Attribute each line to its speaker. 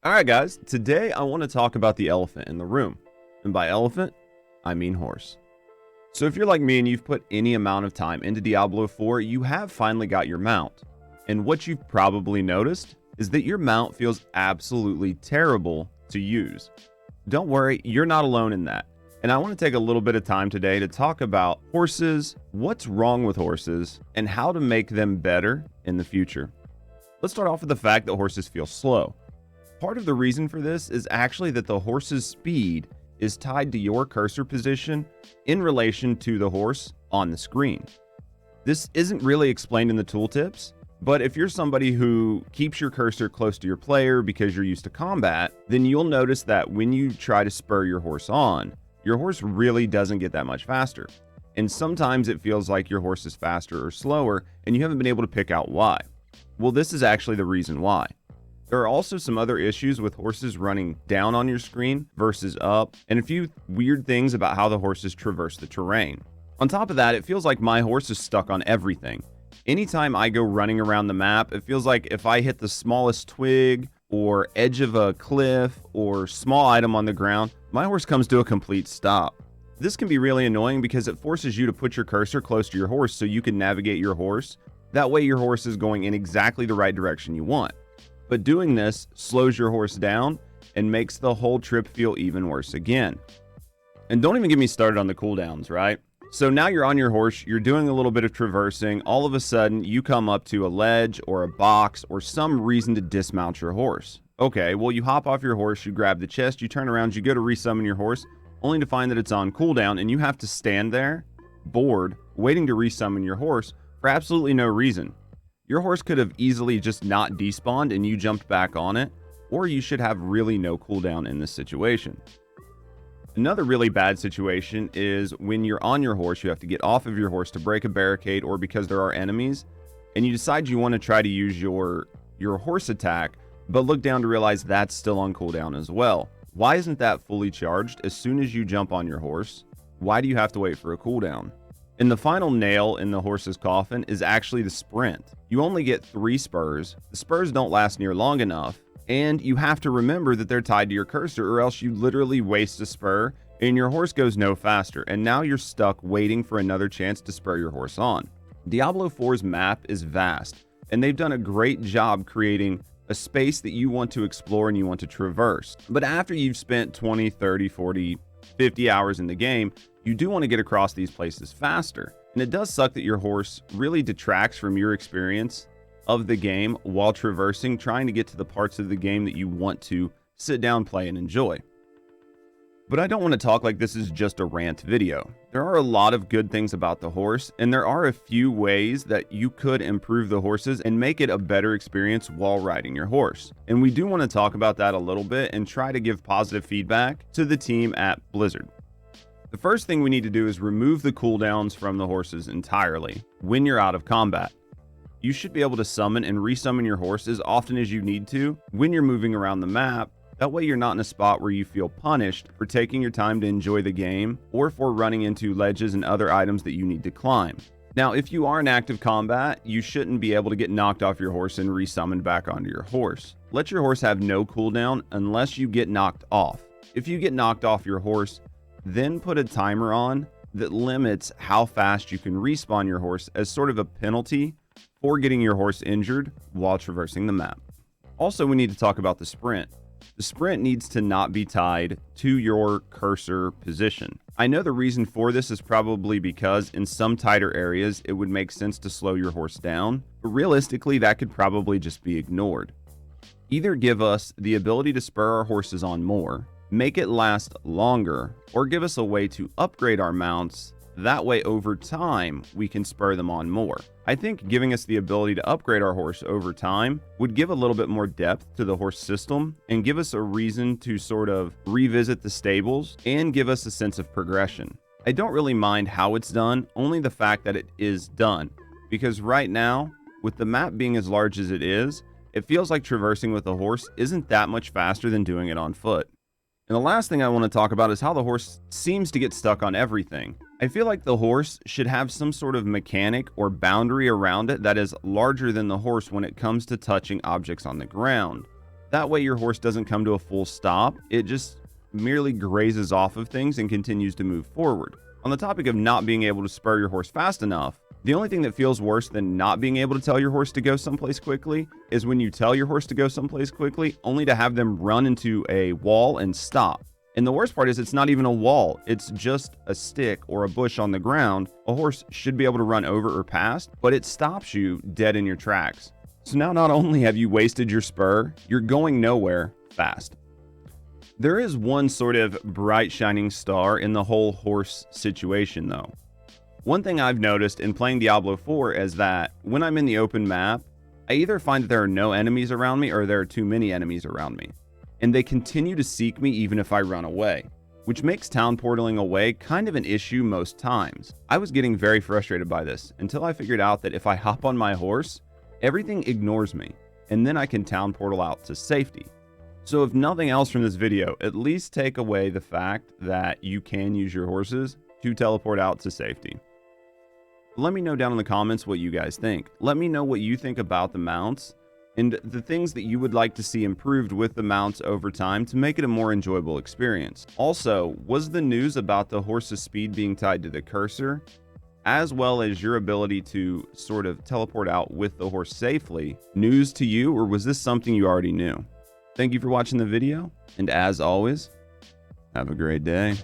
Speaker 1: Alright guys, today I want to talk about the elephant in the room. And by elephant, I mean horse. So if you're like me and you've put any amount of time into Diablo 4, you have finally got your mount. And what you've probably noticed is that your mount feels absolutely terrible to use. Don't worry, you're not alone in that. And I want to take a little bit of time today to talk about horses, what's wrong with horses, and how to make them better in the future. Let's start off with the fact that horses feel slow. Part of the reason for this is actually that the horse's speed is tied to your cursor position in relation to the horse on the screen. This isn't really explained in the tooltips, but if you're somebody who keeps your cursor close to your player because you're used to combat, then you'll notice that when you try to spur your horse on, your horse really doesn't get that much faster. And sometimes it feels like your horse is faster or slower, and you haven't been able to pick out why. Well, this is actually the reason why. There are also some other issues with horses running down on your screen versus up, and a few weird things about how the horses traverse the terrain. On top of that, it feels like my horse is stuck on everything. Anytime I go running around the map, it feels like if I hit the smallest twig or edge of a cliff or small item on the ground, my horse comes to a complete stop. This can be really annoying because it forces you to put your cursor close to your horse so you can navigate your horse. That way your horse is going in exactly the right direction you want. But doing this slows your horse down and makes the whole trip feel even worse again. And don't even get me started on the cooldowns, right? So now you're on your horse, you're doing a little bit of traversing, all of a sudden you come up to a ledge or a box or some reason to dismount your horse. Okay, well you hop off your horse, you grab the chest, you turn around, you go to resummon your horse, only to find that it's on cooldown and you have to stand there, bored, waiting to resummon your horse for absolutely no reason. Your horse could have easily just not despawned and you jumped back on it, or you should have really no cooldown in this situation. Another really bad situation is when you're on your horse, you have to get off of your horse to break a barricade or because there are enemies, and you decide you want to try to use your horse attack, but look down to realize that's still on cooldown as well. Why isn't that fully charged as soon as you jump on your horse? Why do you have to wait for a cooldown? And the final nail in the horse's coffin is actually the sprint. You only get 3 spurs. The spurs don't last near long enough, and you have to remember that they're tied to your cursor or else you literally waste a spur and your horse goes no faster, and now you're stuck waiting for another chance to spur your horse on. Diablo 4's map is vast, and they've done a great job creating a space that you want to explore and you want to traverse. But after you've spent 20, 30, 40, 50 hours in the game, you do want to get across these places faster. And it does suck that your horse really detracts from your experience of the game while traversing, trying to get to the parts of the game that you want to sit down, play, and enjoy. But I don't want to talk like this is just a rant video. There are a lot of good things about the horse, and there are a few ways that you could improve the horses and make it a better experience while riding your horse. And we do want to talk about that a little bit and try to give positive feedback to the team at Blizzard. The first thing we need to do is remove the cooldowns from the horses entirely when you're out of combat. You should be able to summon and resummon your horse as often as you need to when you're moving around the map. That way you're not in a spot where you feel punished for taking your time to enjoy the game or for running into ledges and other items that you need to climb. Now, if you are in active combat, you shouldn't be able to get knocked off your horse and resummoned back onto your horse. Let your horse have no cooldown unless you get knocked off. If you get knocked off your horse, then put a timer on that limits how fast you can respawn your horse as sort of a penalty for getting your horse injured while traversing the map. Also, we need to talk about the sprint. The sprint needs to not be tied to your cursor position. I know the reason for this is probably because in some tighter areas it would make sense to slow your horse down, but realistically that could probably just be ignored. Either give us the ability to spur our horses on more, make it last longer, or give us a way to upgrade our mounts. That way over time we can spur them on more. I think giving us the ability to upgrade our horse over time would give a little bit more depth to the horse system and give us a reason to sort of revisit the stables and give us a sense of progression. I don't really mind how it's done, only the fact that it is done, because right now with the map being as large as it is, it feels like traversing with a horse isn't that much faster than doing it on foot. And the last thing I want to talk about is how the horse seems to get stuck on everything. I feel like the horse should have some sort of mechanic or boundary around it that is larger than the horse when it comes to touching objects on the ground. That way your horse doesn't come to a full stop. It just merely grazes off of things and continues to move forward. On the topic of not being able to spur your horse fast enough, the only thing that feels worse than not being able to tell your horse to go someplace quickly is when you tell your horse to go someplace quickly, only to have them run into a wall and stop. And the worst part is it's not even a wall. It's just a stick or a bush on the ground. A horse should be able to run over or past, but it stops you dead in your tracks. So now not only have you wasted your spur, you're going nowhere fast. There is one sort of bright shining star in the whole horse situation though. One thing I've noticed in playing Diablo 4 is that when I'm in the open map, I either find that there are no enemies around me or there are too many enemies around me. And they continue to seek me even if I run away, which makes town portaling away kind of an issue most times. I was getting very frustrated by this until I figured out that if I hop on my horse, everything ignores me, and then I can town portal out to safety. So if nothing else from this video, at least take away the fact that you can use your horses to teleport out to safety. Let me know down in the comments what you guys think. Let me know what you think about the mounts and the things that you would like to see improved with the mounts over time to make it a more enjoyable experience. Also, was the news about the horse's speed being tied to the cursor, as well as your ability to sort of teleport out with the horse safely, news to you, or was this something you already knew? Thank you for watching the video, and as always, have a great day.